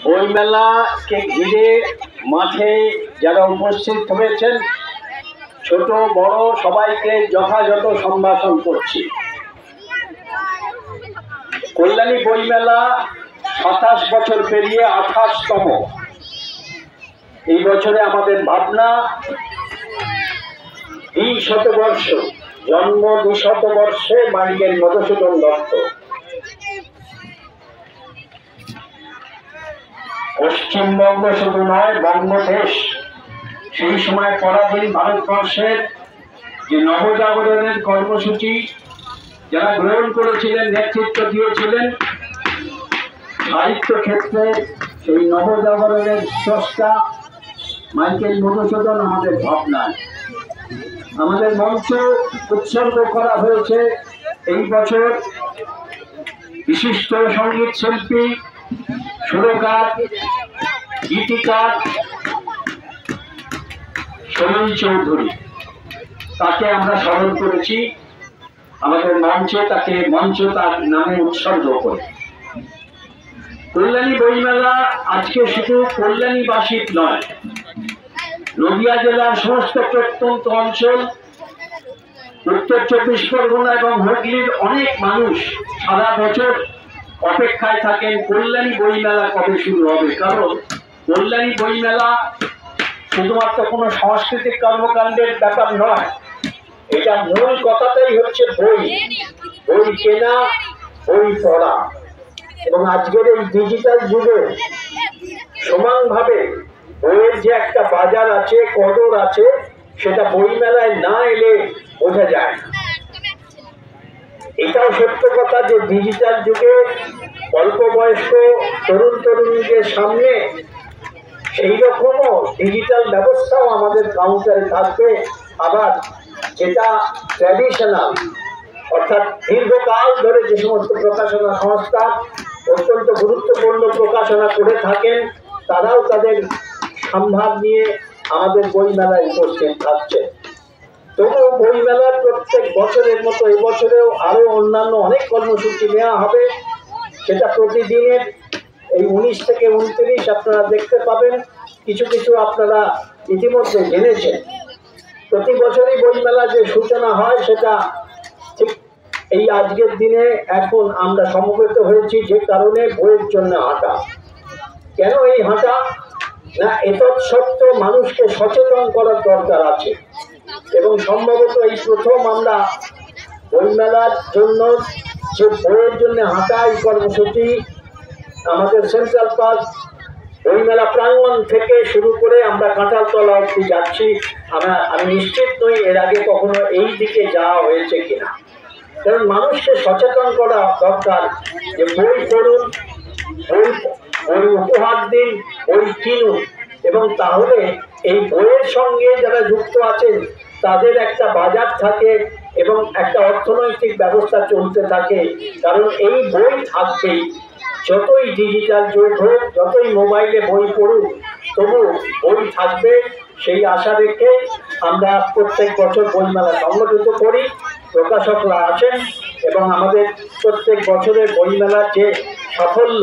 বইমেলাকে ঘিরে মাঠে যারা উপস্থিত হয়েছেন, ছোট বড় সবাইকে যথাযথ সম্ভাষণ করছি। কল্যাণী বইমেলা 27 বছর পেরিয়ে 28তম। এই বছরে আমাদের ভাবনা 2 শতবর্ষ, জন্ম 2 শতবর্ষে মাইকেল মধুসূদন দত্ত। পশ্চিমবঙ্গ শুধু নয়, বঙ্গদেশ সেই সময় পরাধীন ভারতবর্ষের যে নবজাগরণের কর্মসূচি যারা গ্রহণ করেছিলেন, নেতৃত্ব দিয়েছিলেন সাহিত্য ক্ষেত্রে, সেই নবজাগরণের স্রষ্টা মাইকেল মধুসূদন আমাদের ভাবনায়। আমাদের মঞ্চ উৎসর্গ করা হয়েছে এই বছর বিশিষ্ট সঙ্গীত শিল্পী, সুরকার, গীতিকার সলিল চৌধুরী। তাকে আমরা স্মরণ করেছি আমাদের মঞ্চে, তাকে মঞ্চ তার নামে উৎসর্গ করে। কল্যাণী বইমেলা আজকে শুধু কল্যাণীবাসীর নয়, নদিয়া জেলার সমস্ত প্রত্যন্ত অঞ্চল, উত্তর 24 পরগনা এবং হুগলির অনেক মানুষ সারা বছর অপেক্ষায় থাকেন কল্যাণী বইমেলা কবে শুরু হবে। কারণ কল্যাণী বইমেলা শুধুমাত্র কোনো সাংস্কৃতিক কর্মকাণ্ডের ব্যাপার নয়, এটা মূল কথাটাই হচ্ছে বই, বই কেনা, বই পড়া। এবং আজকের এই ডিজিটাল যুগে সমানভাবে বইয়ের যে একটা বাজার আছে, কদর আছে, সেটা বইমেলায় না এলে বোঝা যায় না। এটাও সত্য কথা যে ডিজিটাল যুগে অল্প বয়স্ক তরুণ তরুণীদের সামনে সেই রকমও ডিজিটাল ব্যবস্থাও আমাদের কাউন্টারে থাকবে। আবার যেটা ট্র্যাডিশনাল, অর্থাৎ দীর্ঘকাল ধরে যে সমস্ত প্রকাশনা সংস্থা অত্যন্ত গুরুত্বপূর্ণ প্রকাশনা করে থাকেন, তারাও তাদের সম্ভার নিয়ে আমাদের বইমেলায় উপস্থিত থাকছে। তবুও বইমেলার প্রত্যেক বছরের মতো এবছরেও আরো অন্যান্য অনেক কর্মসূচি নেওয়া হবে। সেটা প্রতিদিনের এই 19 থেকে 29 আপনারা দেখতে পাবেন। কিছু কিছু আপনারা ইতিমধ্যে জেনেছেন। প্রতি বছরই বইমেলা যে সূচনা হয় সেটা ঠিক এই আজকের দিনে এখন আমরা সমবেত হয়েছি যে কারণে বইয়ের জন্য হাঁটা। কেন এই হাঁটা? না, এতৎসত্ত্ব মানুষকে সচেতন করার দরকার আছে। এবং সম্ভবত এই প্রথম আমরা বইমেলার জন্য যে বইয়ের জন্য হাঁটা এই কর্মসূচি আমাদের সেন্ট্রাল পার্ক বইমেলা প্রাঙ্গণ থেকে শুরু করে আমরা কাঁঠালতলা অবধি যাচ্ছি। আমি নিশ্চিত নই এর আগে কখনো এই দিকে যাওয়া হয়েছে কিনা। কারণ মানুষকে সচেতন করা দরকার যে বই পড়ুন, বই উপহার দিন, বই কিনুন। এবং তাহলে এই বইয়ের সঙ্গে যারা যুক্ত আছেন তাদের একটা বাজার থাকে এবং একটা অর্থনৈতিক ব্যবস্থা চলতে থাকে। কারণ এই বই থাকবেই, যতই ডিজিটাল যুগ হোক, যতই মোবাইলে বই পড়ুক, তবু বই থাকবে। সেই আশা রেখে আমরা প্রত্যেক বছর বইমেলা সংগঠিত করি। প্রকাশকরা আসেন এবং আমাদের প্রত্যেক বছরের বইমেলার যে সাফল্য,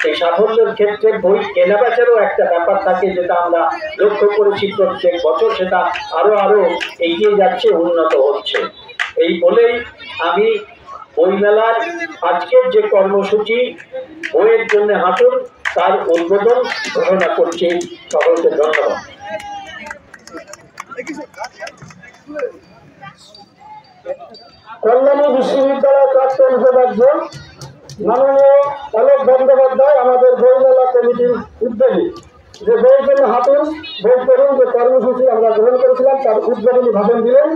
এই সাফল্যের ক্ষেত্রে বই কেনাবেচারও একটা ব্যাপার থাকে, যেটা আমরা লক্ষ্য করেছি প্রত্যেক বছর সেটা আরো এগিয়ে যাচ্ছে, উন্নত হচ্ছে। এই বলেই আমি বইমেলার আজকের যে কর্মসূচি বইয়ের জন্য হাঁটুন, তার উদ্বোধন ঘোষণা করছি। সকলকে ধন্যবাদ। কল্যাণী বিশ্ববিদ্যালয়ের প্রাক্তন উপাচার্য মাননীয় অলোক বন্দ্যোপাধ্যায় আমাদের বইমেলা কমিটির উদ্যোগী যে বইয়ের জন্য হাঁটুন, বই পড়ুন যে কর্মসূচি আমরা গ্রহণ করেছিলাম তার উদ্বোধনী ভাষণ দিলেন।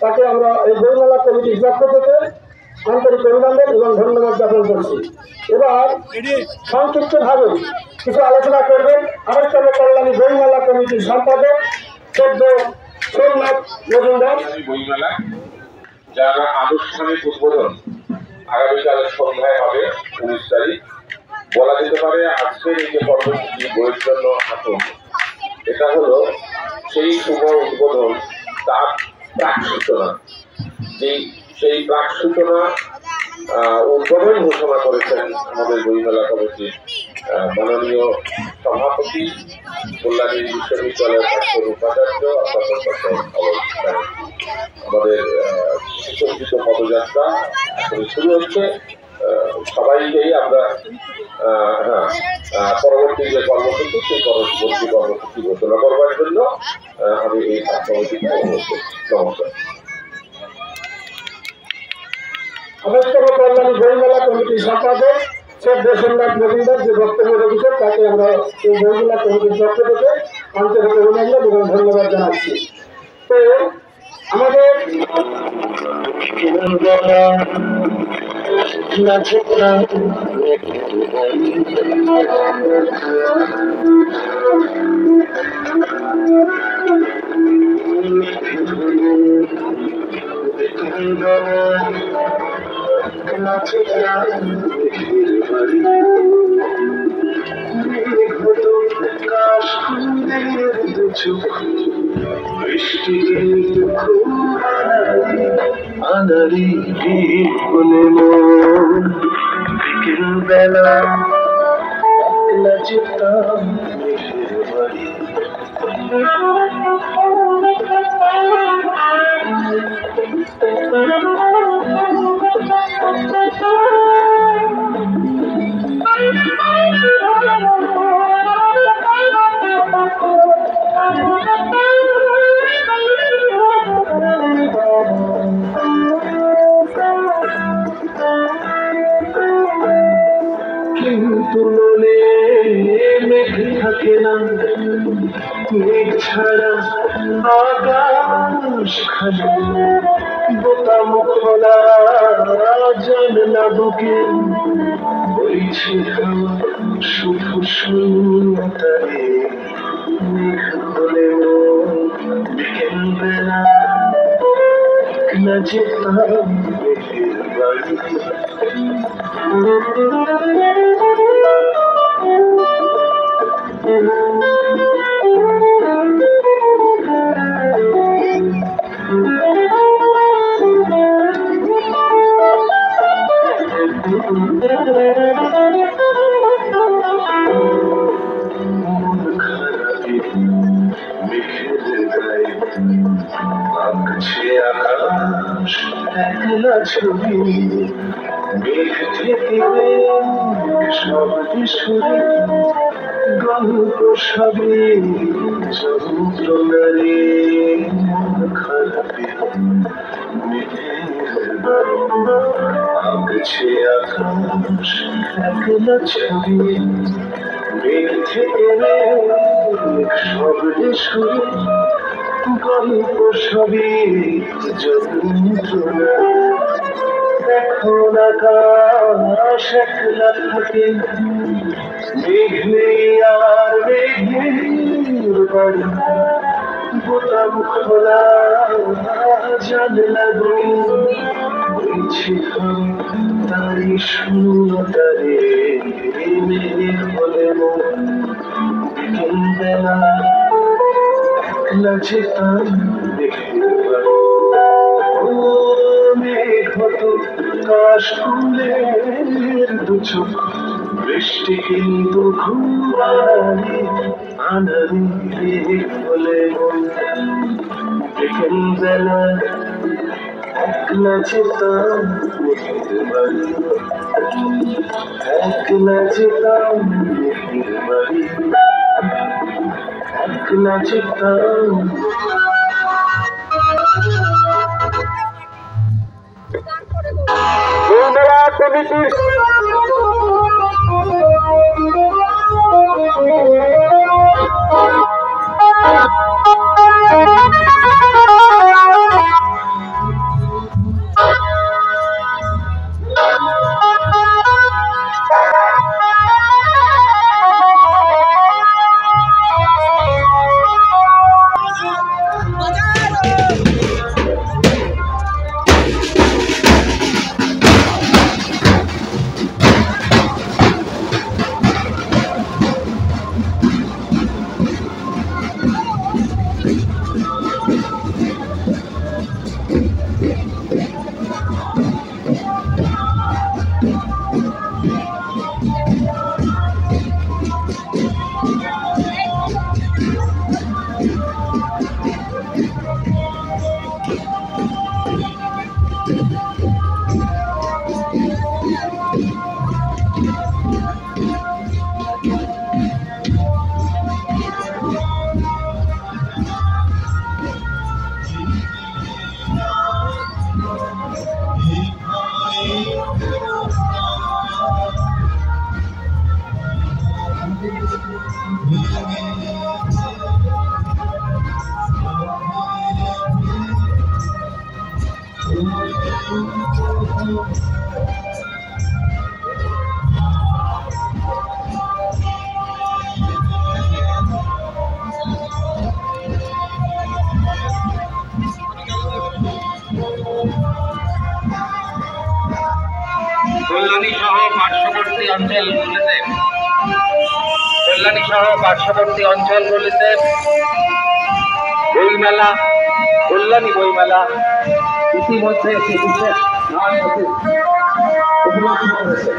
তাকে আমরা এই বইমেলা কমিটির পক্ষ থেকে আন্তরিক অভিনন্দন এবং ধন্যবাদ জ্ঞাপন করছি। এবার সংক্ষিপ্তভাবে কিছু আলোচনা করবেন আরেকজন কল্যাণী বইমেলা কমিটির সম্পাদক সদ্য সোমনাথ মজুমদার। বইমেলা যার আনুষ্ঠানিক উদ্বোধন আগামীকাল সন্ধ্যায় হবে 19 তারিখ। বলা যেতে পারে আজকের এই যে কর্মসূচি বইয়ের জন্য হাঁটুন, এটা হলো সেই শুভ উদ্বোধন, তার প্রাক সূচনা। সেই প্রাক সূচনা উদ্বোধন ঘোষণা করেছেন আমাদের বইমেলা কমিটির মাননীয় সভাপতি কল্যাণী বিশ্ববিদ্যালয়ের প্রাক্তন উপাচার্য আমাদের সুসজ্জিত পদযাত্রা এখন শুরু হচ্ছে। সবাইকেই আমরা পরবর্তী যে কর্মসূচি সেই পরবর্তী কর্মসূচি ঘোষণা করবার জন্য আমি এই সমিতিকে অনুরোধ করছি। নমস্কার। আবেদন কল্যাণী বইমেলা কমিটির সম্পাদক শেখ দেশনাথ মজুমদার যে বক্তব্য রেখেছেন তাকে আমরা এই বইমেলা কমিটির পক্ষ থেকে আন্তরিক অভিনন্দন এবং ধন্যবাদ জানাচ্ছি। তো আমাদের আনারি বলে বিকেল বেলা একলা যেতাম বাড়ি কিন্তু মনে মেঘ থাকে না, মেঘ ছাড়া আকাশ খালি বোতাম খোলা জানলা বুকে বইছে হাওয়া শুধু শূন্যতারে। মেঘ বলে বিকেল বেলা একলা যেতাম মেঘের বাড়ি। আকাশ একলা ছবি মেঘ থেকে শব্দে সুরে গল্প সবে যন্ত্রণারে মন খারাপে আগছে আকাশ একলা ছবি মেঘ থেকে শব্দে সুরে গল্প সবে যন্ত্রণা। এখন আকাশ একলা থাকে, মেঘ নেই আর মেঘের বাড়ি। বোতাম খোলা জানলা বইছে তারি শূন্যতারে। মেঘ বলে বিকেল বেলা একলা যেতাম মেঘের বাড়ি। মেঘ হতো কাশ ফুলের দু চোখ, বৃষ্টি কিন্তু খুব আনারি বলে বিকেল বেলা একলা যেতাম মেঘের বাড়ি। একলা যেতাম মেঘের বাড়ি, একলা যেতাম। বইমেলা কমিটির কল্যাণী সহ পার্শ্ববর্তী অঞ্চলগুলিতে বইমেলা, কল্যাণী বইমেলা ইতিমধ্যে একটি বিশেষ স্থান উপলব্ধ করেছে।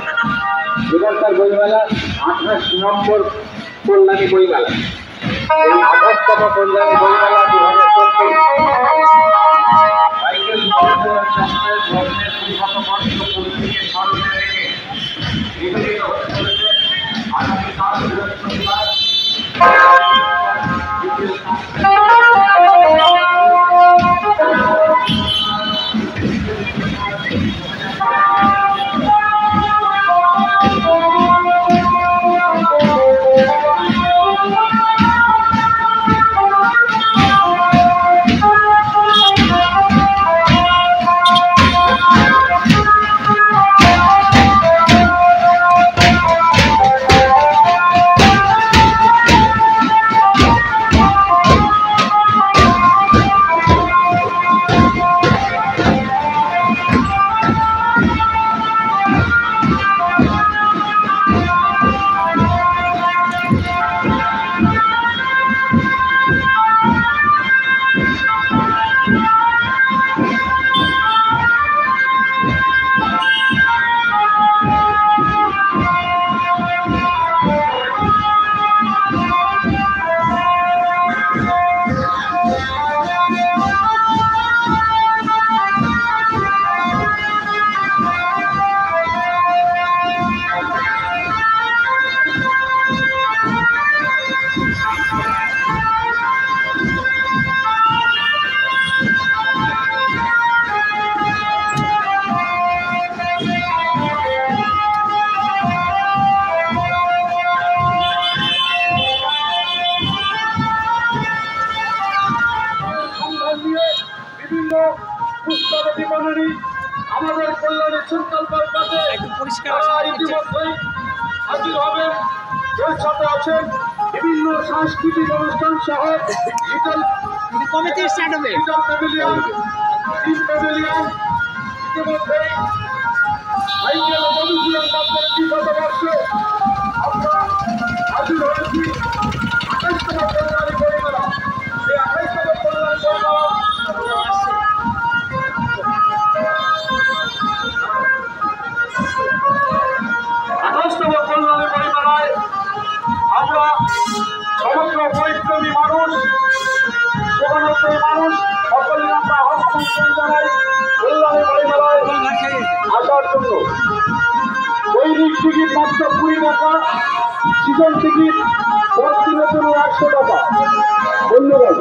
এবারকার বইমেলা 28 নম্বর কল্যাণী বইমেলা। এই 28তম কল্যাণী বইমেলা 2024 মাইকেল মহাশয়ের জন্মের শতবর্ষ পূর্তিকে স্মরণে রেখে নিবেদিত হতে চলেছে আগামীকাল বৃহস্পতিবার আমাদের কল্যাণী সেন্ট্রাল কাছে ইতিমধ্যেই হাজির হবেন। এর সাথে আছেন বিভিন্ন সাংস্কৃতিক অনুষ্ঠান সহ প্যাভিলিয়ন ইতিমধ্যেই মাইকেল মধুসূদন দত্তের 20 শতবর্ষে আমরা হাজির হয়েছি 28তম কল্যাণী বইমেলা। এই 28তম কল্যাণী বইমেলা আমরা সমগ্র বৈপ্লবী মানুষ, সেবানব্বই মানুষ সকলে আমরা আহ্বান জানাই কল্যাণী বইমেলায় আসার জন্য। দৈনিক টিকিট মাত্র 20 টাকা, সিজন টিকিট 10 দিনের জন্য 100 টাকা। ধন্যবাদ।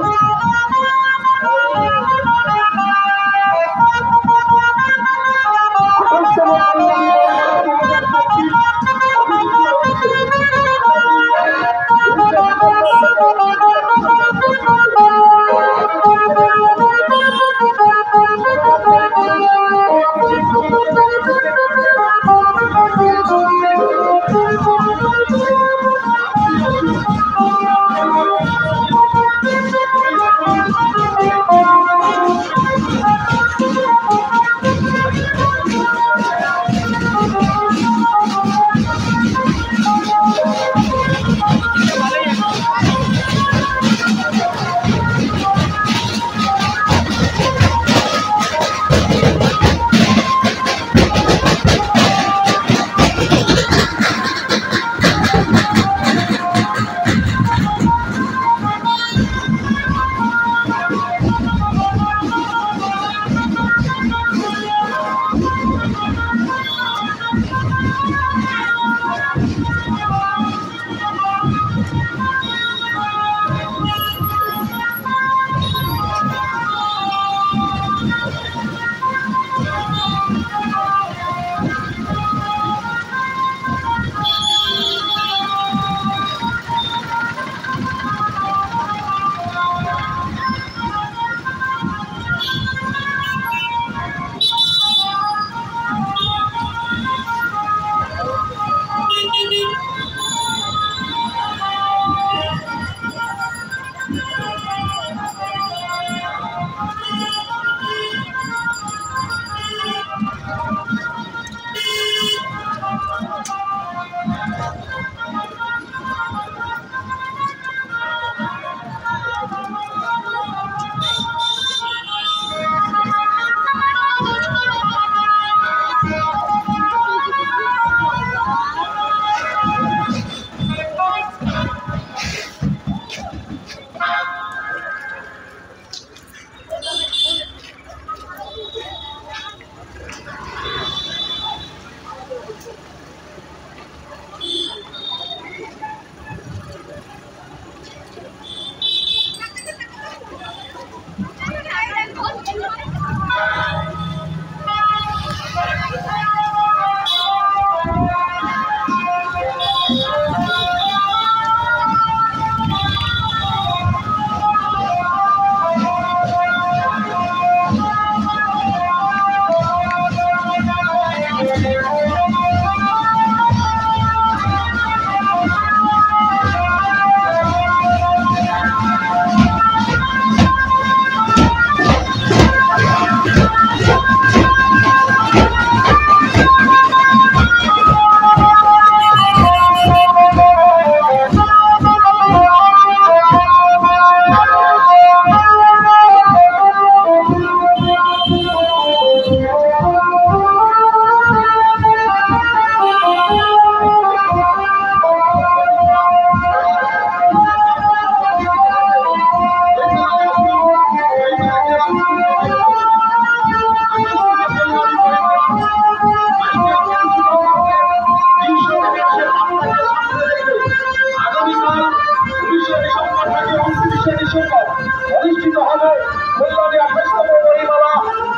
অনুষ্ঠিত হবে কল্যাণী 28তম বইমেলা।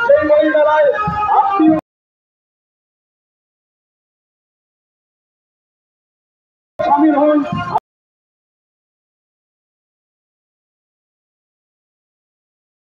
সেই বইমেলায় আপনি শামিল হন।